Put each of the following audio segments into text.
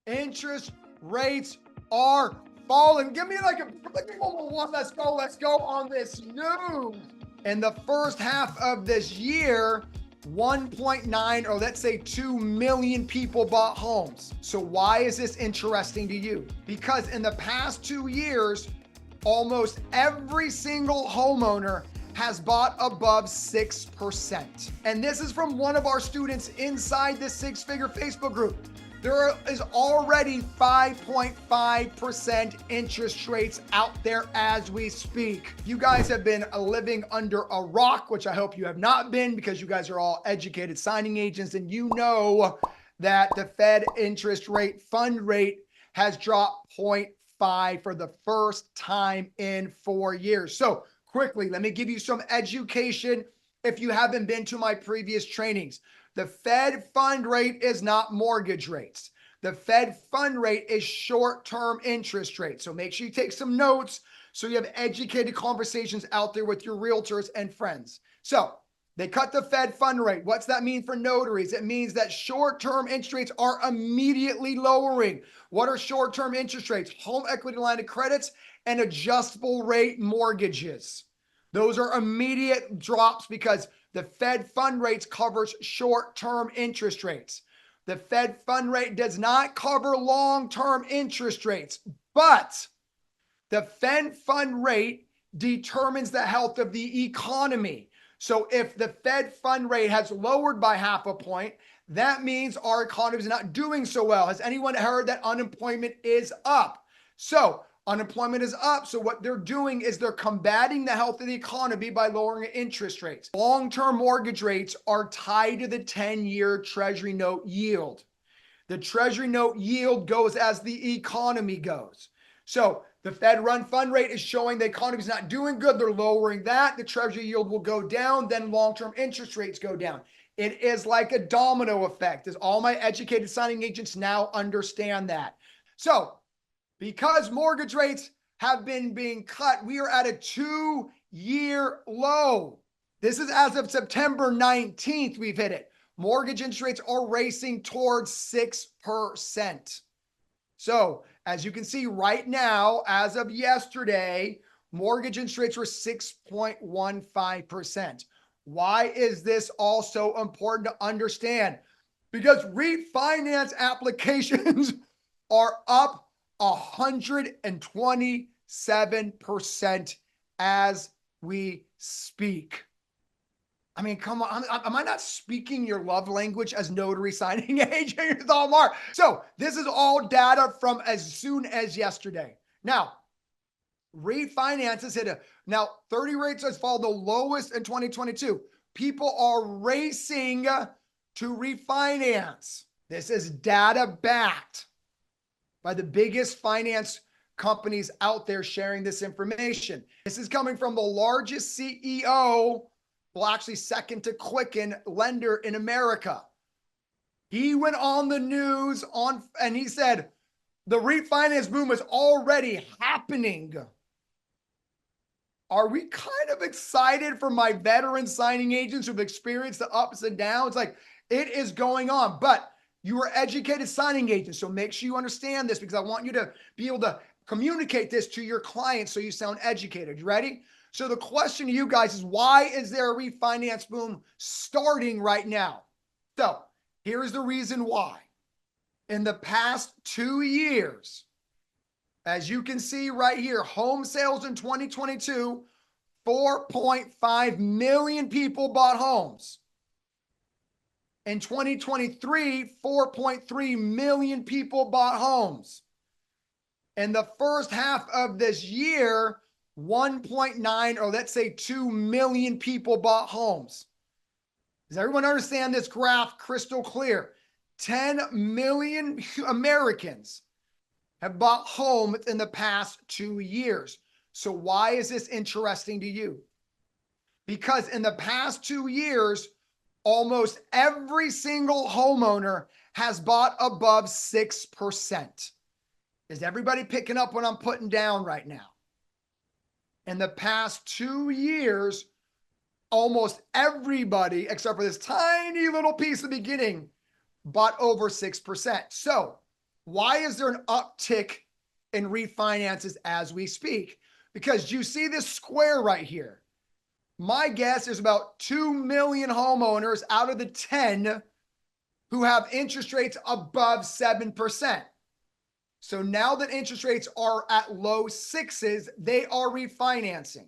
Interest rates are falling. Give me like a one. Let's go on this news. In the first half of this year, 1.9 or let's say 2 million people bought homes. So why is this interesting to you? Because in the past 2 years, almost every single homeowner has bought above 6%. And this is from one of our students inside this six-figure Facebook group. There is already 5.5% interest rates out there as we speak. You guys have been living under a rock, which I hope you have not been, because you guys are all educated signing agents, and you know that the Fed interest rate fund rate has dropped 0.5 for the first time in 4 years. So quickly, let me give you some education if you haven't been to my previous trainings. The Fed fund rate is not mortgage rates. The Fed fund rate is short-term interest rates. So make sure you take some notes so you have educated conversations out there with your realtors and friends. So they cut the Fed fund rate. What's that mean for notaries? It means that short-term interest rates are immediately lowering. What are short-term interest rates? Home equity line of credits and adjustable rate mortgages. Those are immediate drops because the Fed fund rates covers short-term interest rates. The Fed fund rate does not cover long-term interest rates, but the Fed fund rate determines the health of the economy. So if the Fed fund rate has lowered by 0.5 point, that means our economy is not doing so well. Has anyone heard that unemployment is up? So unemployment is up. So what they're doing is they're combating the health of the economy by lowering interest rates. Long-term mortgage rates are tied to the 10-year Treasury note yield. The Treasury note yield goes as the economy goes. So the Fed run fund rate is showing the economy is not doing good. They're lowering that. The Treasury yield will go down. Then long-term interest rates go down. It is like a domino effect. As all my educated signing agents now understand that. So because mortgage rates have been being cut, we are at a 2-year low. This is as of September 19th, we've hit it. Mortgage interest rates are racing towards 6%. So as you can see right now, as of yesterday, mortgage interest rates were 6.15%. Why is this also important to understand? Because refinance applications are up 127% as we speak. I mean, come on. Am I not speaking your love language as notary signing agent? So this is all data from as soon as yesterday. Now, refinances hit now 30 rates has fallen the lowest in 2022. People are racing to refinance. This is data backed by the biggest finance companies out there sharing this information. This is coming from the largest CEO, well, actually second to Quicken lender in America. He went on the news and he said, the refinance boom is already happening. Are we kind of excited for my veteran signing agents who've experienced the ups and downs? Like, it is going on, but you are educated signing agents, so make sure you understand this because I want you to be able to communicate this to your clients so you sound educated. You ready? So the question to you guys is, why is there a refinance boom starting right now? So here's the reason why. In the past 2 years, as you can see right here, home sales in 2022, 4.5 million people bought homes. In 2023, 4.3 million people bought homes. In the first half of this year, 1.9 or let's say 2 million people bought homes. Does everyone understand this graph crystal clear? 10 million Americans have bought homes in the past 2 years. So why is this interesting to you? Because in the past 2 years, almost every single homeowner has bought above 6%. Is everybody picking up what I'm putting down right now? In the past 2 years, almost everybody, except for this tiny little piece at the beginning, bought over 6%. So Why is there an uptick in refinances as we speak? Because you see this square right here. My guess is about 2 million homeowners out of the 10 who have interest rates above 7%. So now that interest rates are at low sixes, they are refinancing.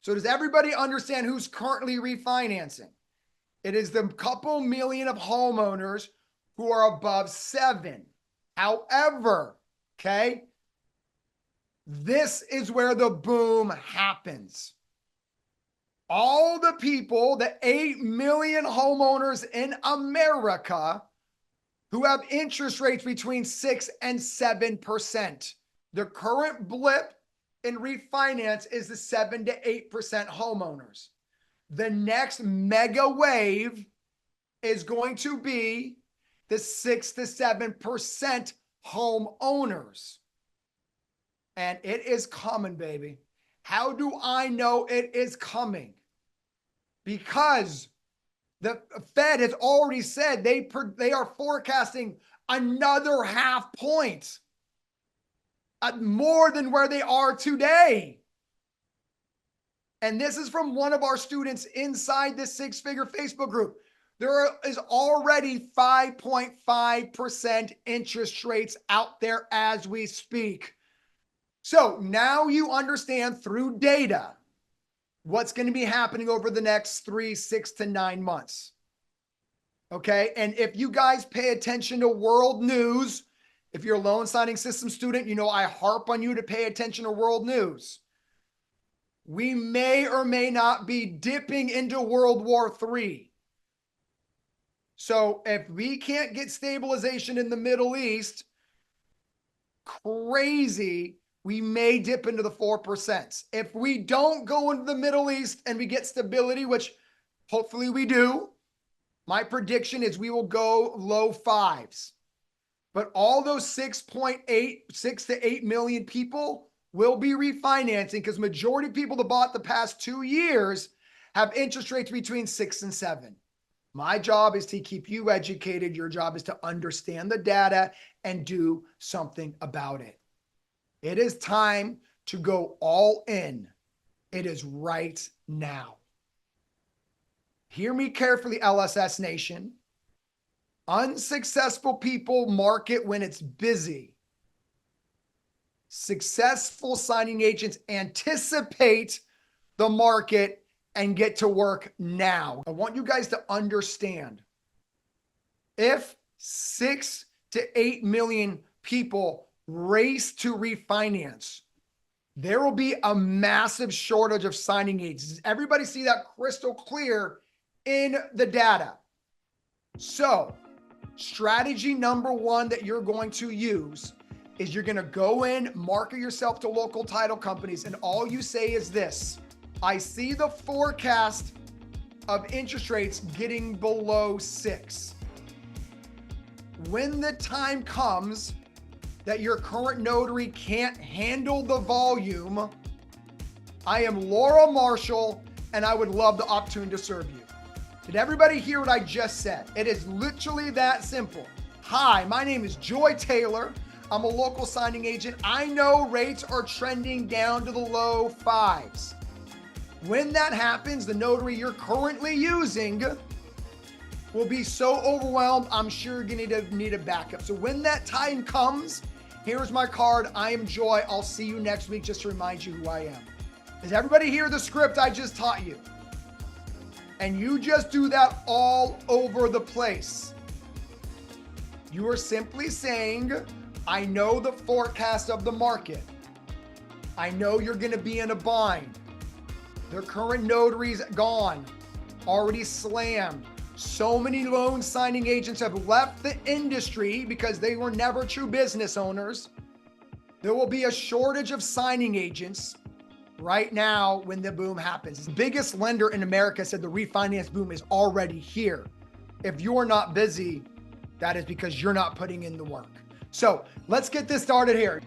So does everybody understand who's currently refinancing? It is the couple million of homeowners who are above 7. However, okay, this is where the boom happens. All the people, the 8 million homeowners in America who have interest rates between 6 and 7%. The current blip in refinance is the 7 to 8% homeowners. The next mega wave is going to be the 6 to 7% homeowners. And it is coming, baby. How do I know it is coming? Because the Fed has already said they are forecasting another half point, more than where they are today. And this is from one of our students inside this six-figure Facebook group. There is already 5.5% interest rates out there as we speak. So now you understand through data what's going to be happening over the next 3, 6 to 9 months. Okay. And if you guys pay attention to world news, if you're a loan signing system student, you know I harp on you to pay attention to world news. We may or may not be dipping into World War III. So if we can't get stabilization in the Middle East, crazy, we may dip into the 4%. If we don't go into the Middle East and we get stability, which hopefully we do, my prediction is we will go low 5s. But all those 6 to 8 million people will be refinancing because majority of people that bought the past 2 years have interest rates between 6 and 7. My job is to keep you educated. Your job is to understand the data and do something about it. It is time to go all in. It is right now. Hear me carefully, LSS Nation. Unsuccessful people market when it's busy. Successful signing agents anticipate the market and get to work now. I want you guys to understand, if 6 to 8 million people race to refinance, there will be a massive shortage of signing agents. Everybody see that crystal clear in the data. So strategy number 1 that you're going to use is you're going to go in, market yourself to local title companies, and all you say is this: I see the forecast of interest rates getting below 6. When the time comes that your current notary can't handle the volume, I am Laura Marshall, and I would love the opportunity to serve you. Did everybody hear what I just said? It is literally that simple. Hi, my name is Joy Taylor. I'm a local signing agent. I know rates are trending down to the low 5s. When that happens, the notary you're currently using will be so overwhelmed, I'm sure you're going to need a backup. So when that time comes, here's my card. I am Joy. I'll see you next week just to remind you who I am. Does everybody hear the script I just taught you? And you just do that all over the place. You are simply saying, I know the forecast of the market. I know you're going to be in a bind. Their current notary's gone, already slammed. So many loan signing agents have left the industry because they were never true business owners. There will be a shortage of signing agents right now when the boom happens. The biggest lender in America said the refinance boom is already here. If you're not busy, that is because you're not putting in the work. So let's get this started here.